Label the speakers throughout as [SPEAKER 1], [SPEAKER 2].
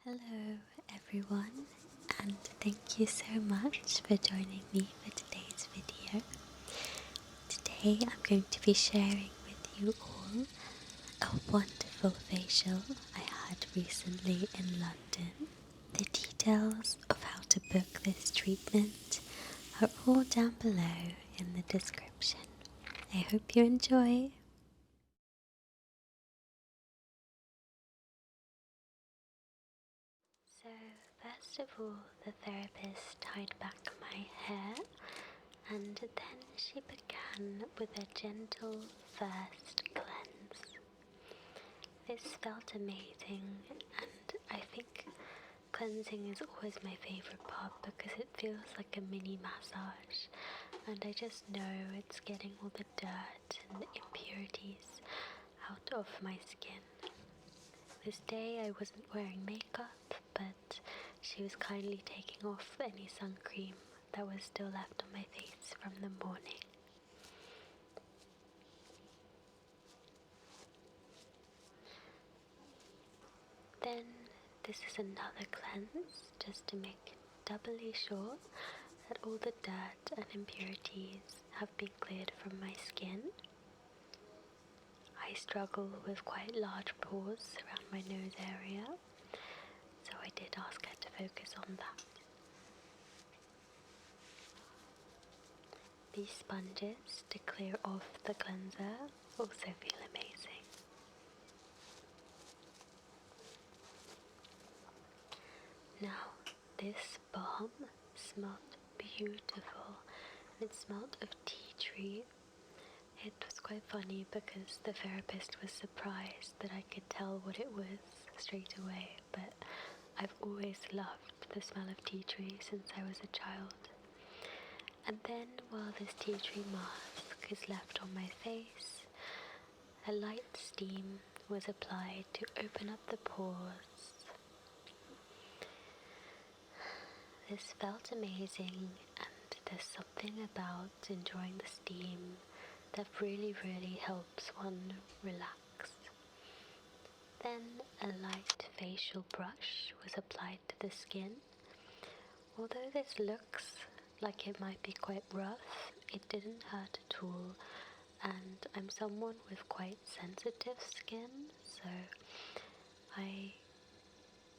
[SPEAKER 1] Hello everyone, and thank you so much for joining me for today's video. Today I'm going to be sharing with you all a wonderful facial I had recently in London. The details of how to book this treatment are all down below in the description. I hope you enjoy. So first of all, the therapist tied back my hair, and then she began with a gentle first cleanse. This felt amazing, and I think cleansing is always my favourite part because it feels like a mini massage, and I just know it's getting all the dirt and the impurities out of my skin. This day I wasn't wearing makeup, but she was kindly taking off any sun cream that was still left on my face from the morning. Then this is another cleanse, just to make doubly sure that all the dirt and impurities have been cleared from my skin. I struggle with quite large pores around my nose area, so I did ask her to focus on that. These sponges to clear off the cleanser also feel amazing. Now, this balm smelled beautiful. It smelled of tea tree. It was quite funny because the therapist was surprised that I could tell what it was straight away, but I've always loved the smell of tea tree since I was a child. And then while this tea tree mask is left on my face, a light steam was applied to open up the pores. This felt amazing, and there's something about enjoying the steam that really helps one relax. Then a light facial brush was applied to the skin. Although this looks like it might be quite rough, it didn't hurt at all, and I'm someone with quite sensitive skin, so I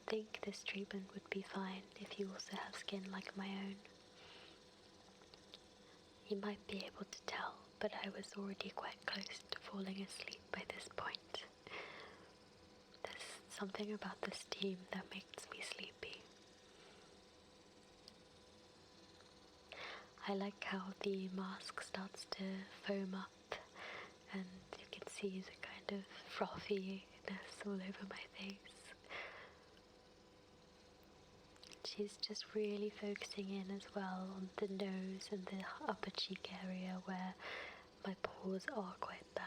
[SPEAKER 1] think this treatment would be fine if you also have skin like my own. You might be able to tell, but I was already quite close to falling asleep by this point. There's something about the steam that makes me sleepy. I like how the mask starts to foam up, and you can see the kind of frothiness all over my face. She's just really focusing in as well on the nose and the upper cheek area where my pores are quite bad.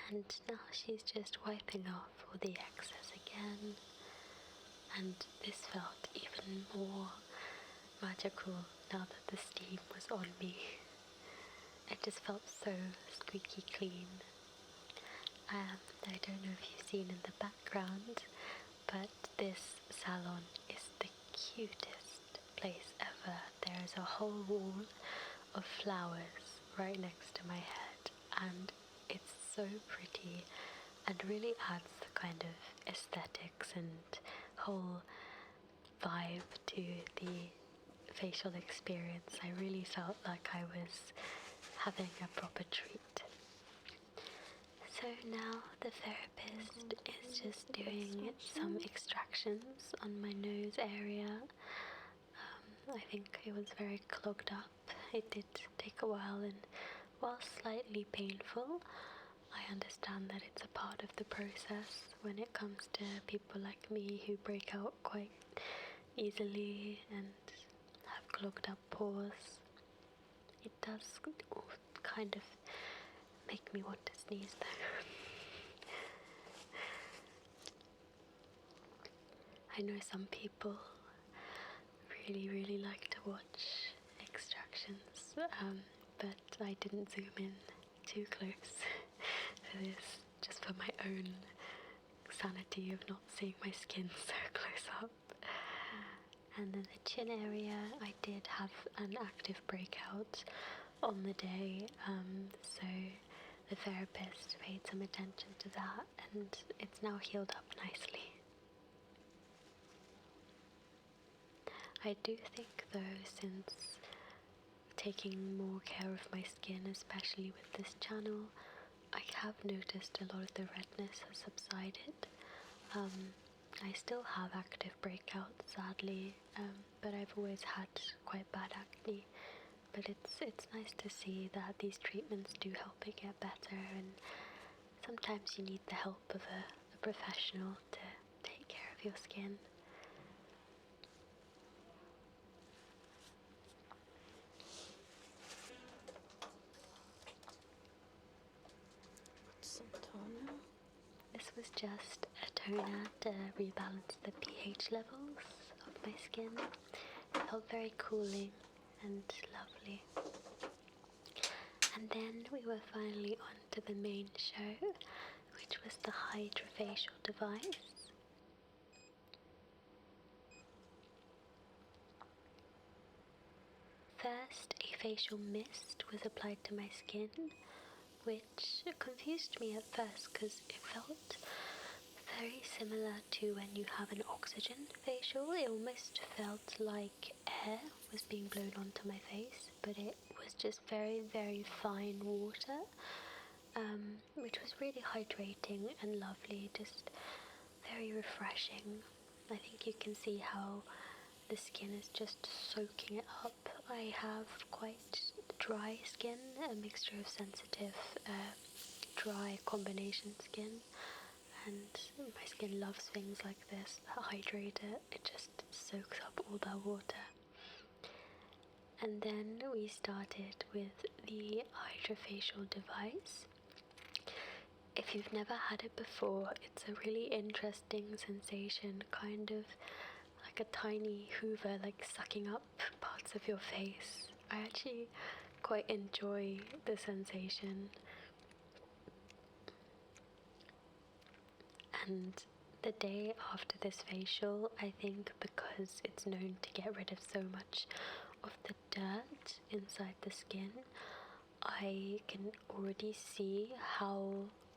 [SPEAKER 1] And now she's just wiping off all the excess again, and this felt even more magical now that the steam was on me. It just felt so squeaky clean. I don't know if you've seen in the background, but this salon is the cutest place ever. There is a whole wall of flowers right next to my head, and it's so pretty and really adds the kind of aesthetics and whole vibe to the facial experience. I really felt like I was having a proper treat. So now the therapist is just doing some extractions on my nose area. I think it was very clogged up. It did take a while, and while slightly painful, I understand that it's a part of the process when it comes to people like me who break out quite easily and have clogged up pores. It does kind of make me want to sneeze though. I know some people really like to watch extractions, but I didn't zoom in too close for this, just for my own sanity of not seeing my skin so close up. And then the chin area, I did have an active breakout on the day, so the therapist paid some attention to that, and it's now healed up nicely. I do think though, since taking more care of my skin, especially with this channel, I have noticed a lot of the redness has subsided. I still have active breakouts, sadly, but I've always had quite bad acne. But it's nice to see that these treatments do help it get better, and sometimes you need the help of a professional to take care of your skin.
[SPEAKER 2] Some toner.
[SPEAKER 1] This was just a toner to rebalance the pH levels of my skin. It felt very cooling and lovely. And then we were finally on to the main show, which was the Hydrafacial device. First, a facial mist was applied to my skin, which confused me at first because it felt very similar to when you have an oxygen facial. It almost felt like air was being blown onto my face, but it was just very fine water, which was really hydrating and lovely, just very refreshing. I think you can see how the skin is just soaking it up. I have quite dry skin, a mixture of sensitive, dry combination skin, and my skin loves things like this that hydrate it. It just soaks up all that water. And then we started with the Hydrafacial device. If you've never had it before, it's a really interesting sensation, kind of like a tiny hoover, like sucking up parts of your face. I actually quite enjoy the sensation. And the day after this facial, I think because it's known to get rid of so much of the dirt inside the skin, I can already see how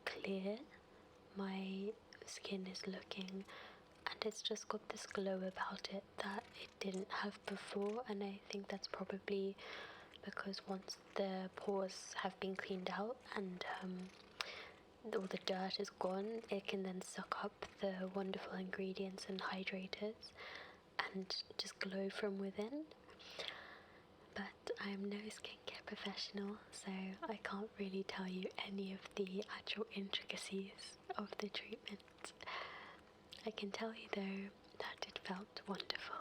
[SPEAKER 1] clear my skin is looking, and it's just got this glow about it that it didn't have before. And I think that's probably because once the pores have been cleaned out and all the dirt is gone, it can then suck up the wonderful ingredients and hydrators and just glow from within. But I'm no skincare professional, so I can't really tell you any of the actual intricacies of the treatment. I can tell you though that it felt wonderful.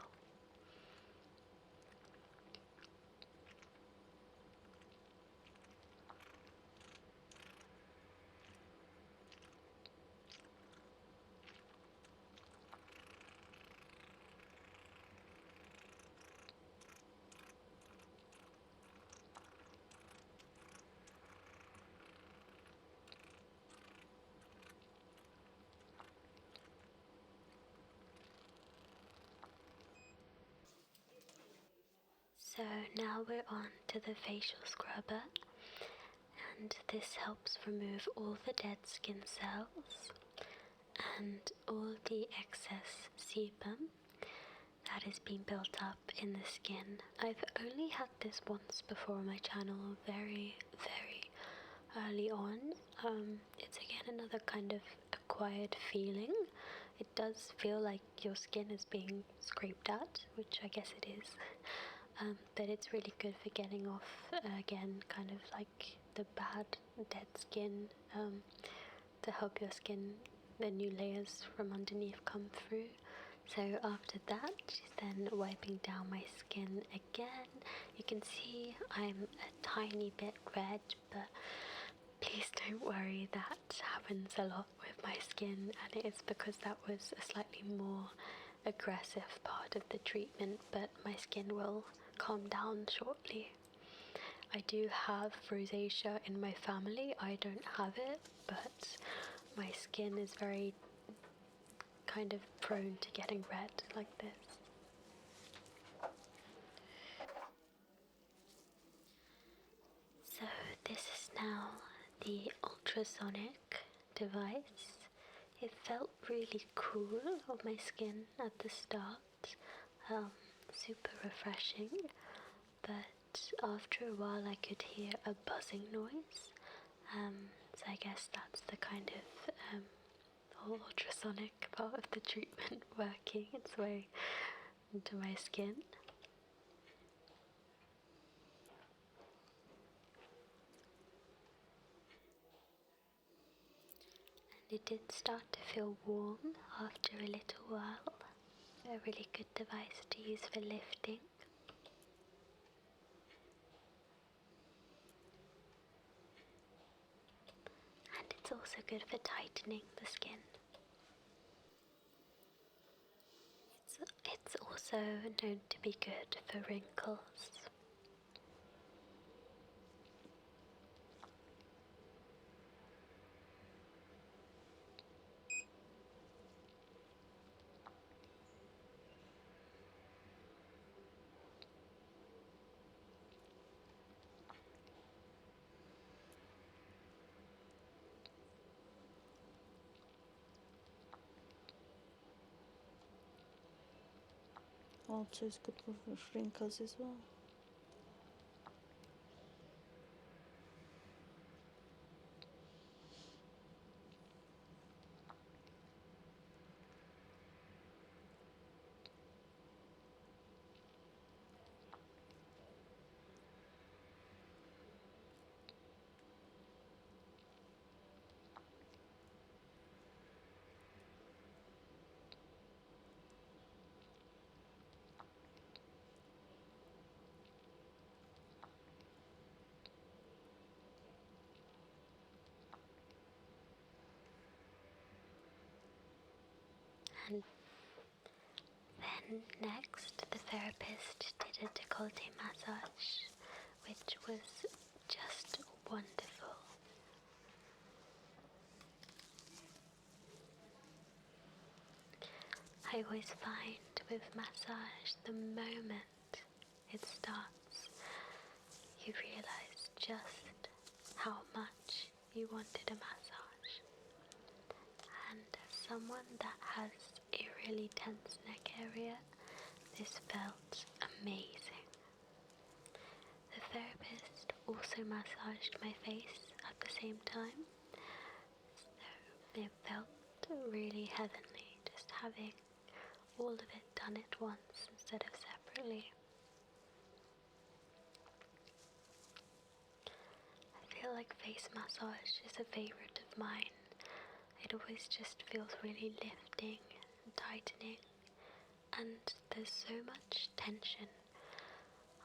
[SPEAKER 1] So now we're on to the facial scrubber, and this helps remove all the dead skin cells and all the excess sebum that has been built up in the skin. I've only had this once before on my channel, very early on. It's again another kind of acquired feeling. It does feel like your skin is being scraped at, which I guess it is. But it's really good for getting off, again, kind of like the bad dead skin, to help your skin, the new layers from underneath come through. So after that, she's then wiping down my skin again. You can see I'm a tiny bit red, but please don't worry, that happens a lot with my skin, and it is because that was a slightly more aggressive part of the treatment, but my skin will calm down shortly. I do have rosacea in my family. I don't have it, but my skin is very kind of prone to getting red like this. So this is now the ultrasonic device. It felt really cool on my skin at the start, super refreshing, but after a while I could hear a buzzing noise, so I guess that's the kind of ultrasonic part of the treatment working its way into my skin. And it did start to feel warm after a little while. A really good device to use for lifting. And it's also good for tightening the skin. It's also known to be good for wrinkles.
[SPEAKER 2] Also, it's good for wrinkles as well.
[SPEAKER 1] And then next, the therapist did a décolleté massage, which was just wonderful. I always find with massage, the moment it starts, you realize just how much you wanted a massage. And as someone that has a really tense neck area, this felt amazing. The therapist also massaged my face at the same time, so it felt really heavenly just having all of it done at once instead of separately. I feel like face massage is a favourite of mine. It always just feels really lifting and tightening, and there's so much tension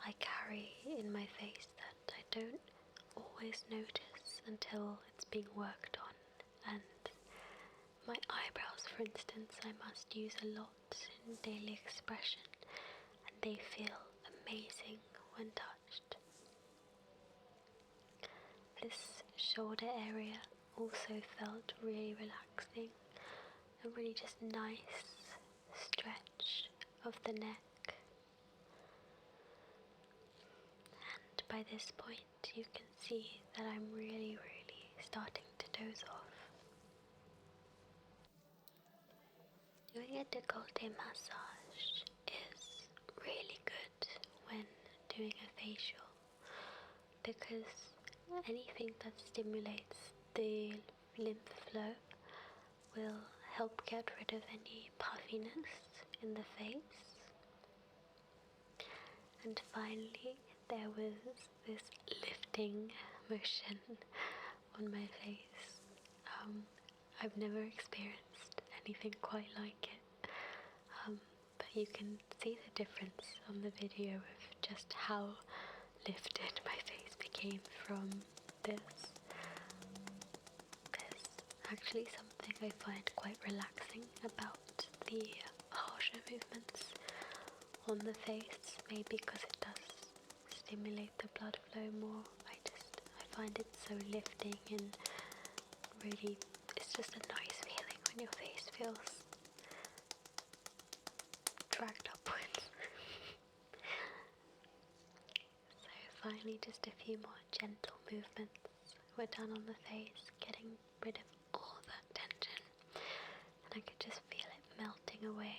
[SPEAKER 1] I carry in my face that I don't always notice until it's being worked on. And my eyebrows, for instance, I must use a lot in daily expression, and they feel amazing when touched. This shoulder area also felt really relaxing, a really just nice stretch of the neck. And by this point you can see that I'm really starting to doze off. Doing a décolleté massage is really good when doing a facial, because anything that stimulates the lymph flow will help get rid of any puffiness in the face. And finally, there was this lifting motion on my face. I've never experienced anything quite like it, but you can see the difference on the video of just how lifted my face became from this. There's actually something I find quite relaxing about the harsh pressure movements on the face, maybe because it does stimulate the blood flow more. I find it so lifting and really, it's just a nice feeling when your face feels dragged upwards. So finally just a few more gentle movements were done on the face, getting rid of all that tension, and I could just feel it melting away.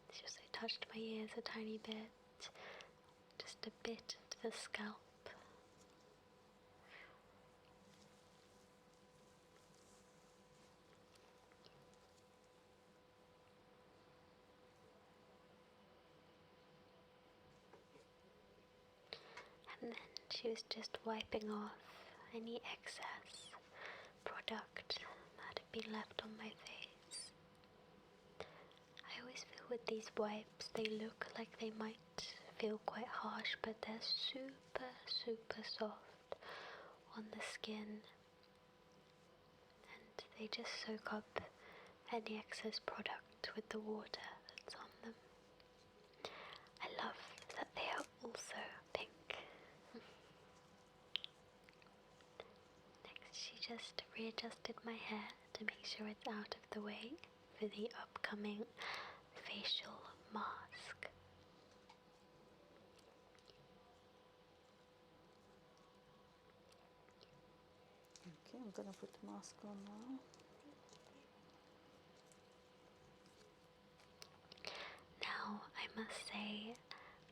[SPEAKER 1] It's just I touched my ears a tiny bit, just a bit of the scalp. And then she was just wiping off any excess product that had been left on my face. I always feel with these wipes they look like they might feel quite harsh, but they're super soft on the skin, and they just soak up any excess product with the water that's on them. I love that they are also pink. Next, she just readjusted my hair to make sure it's out of the way for the upcoming facial mask.
[SPEAKER 2] Okay, I'm gonna put the mask on now.
[SPEAKER 1] Now, I must say,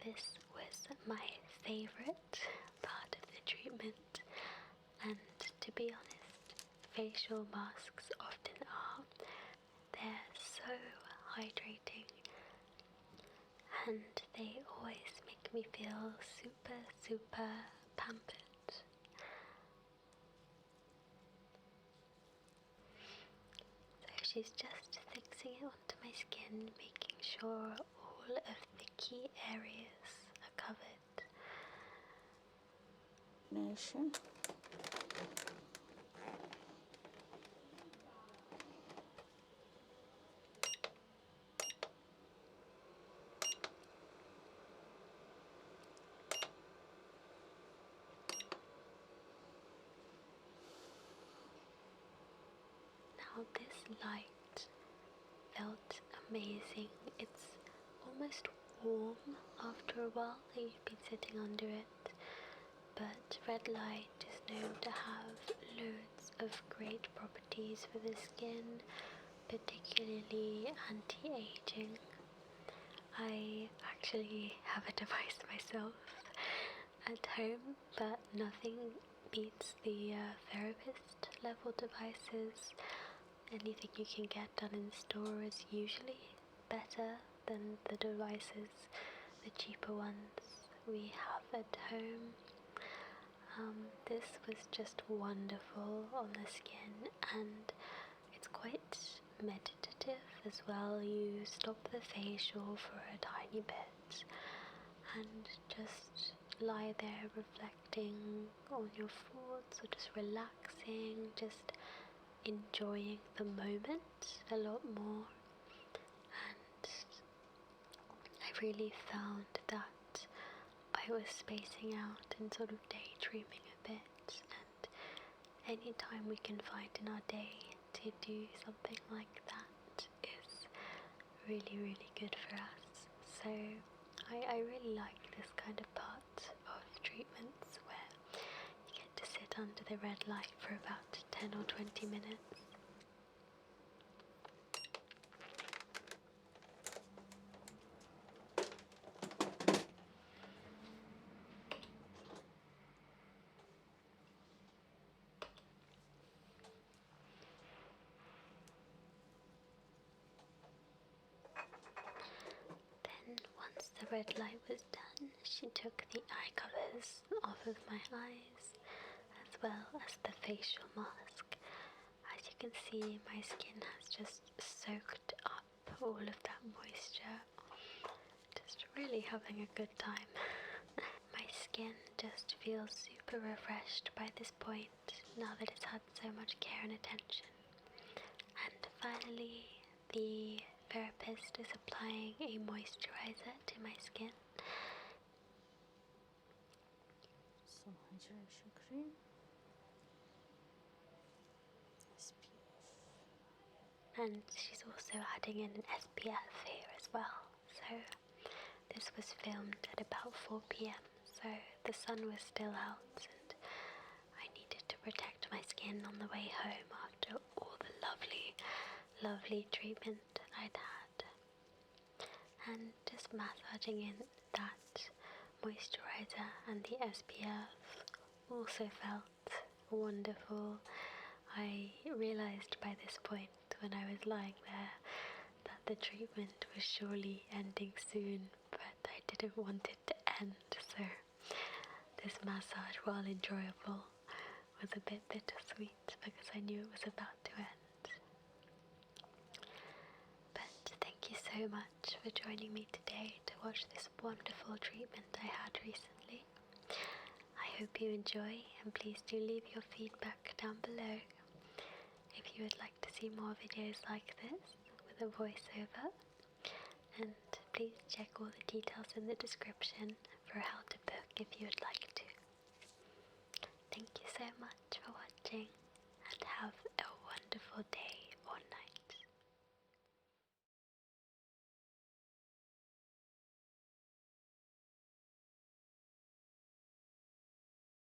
[SPEAKER 1] this was my favourite part of the treatment, and to be honest, facial masks often are. They're so hydrating, and they always make me feel super pampered. So she's just fixing it onto my skin, making sure all of the key areas are covered.
[SPEAKER 2] Nation.
[SPEAKER 1] Now this light felt amazing. It's almost warm after a while that you've been sitting under it, but red light is known to have loads of great properties for the skin, particularly anti-aging. I actually have a device myself at home, but nothing beats the therapist level devices. Anything you can get done in store is usually better than the devices, the cheaper ones we have at home. This was just wonderful on the skin, and it's quite meditative as well. You stop the facial for a tiny bit and just lie there reflecting on your thoughts, or just relaxing, just enjoying the moment a lot more. And I really found that I was spacing out and sort of daydreaming a bit, and any time we can find in our day to do something like that is really good for us. So I really like this kind of part of treatments where you get to sit under the red light for about 10 or 20 minutes. Then once the red light was done, she took the eye covers off of my eyes, as well as the facial mask. As you can see, my skin has just soaked up all of that moisture. Just really having a good time. My skin just feels super refreshed by this point, now that it's had so much care and attention. And finally, the therapist is applying a moisturizer to my skin.
[SPEAKER 2] Some hydration cream. SPF.
[SPEAKER 1] And she's also adding in an SPF here as well. So this was filmed at about 4 p.m, so the sun was still out and I needed to protect my skin on the way home after all the lovely treatment I'd had. And just massaging in that moisturizer and the SPF also felt wonderful. I realised by this point when I was lying there that the treatment was surely ending soon, but I didn't want it to end, so this massage, while enjoyable, was a bit bittersweet because I knew it was about to end. But thank you so much for joining me today to watch this wonderful treatment I had recently. I hope you enjoy, and please do leave your feedback down below. If you would like to see more videos like this with a voiceover, and please check all the details in the description for how to book if you would like to. Thank you so much for watching.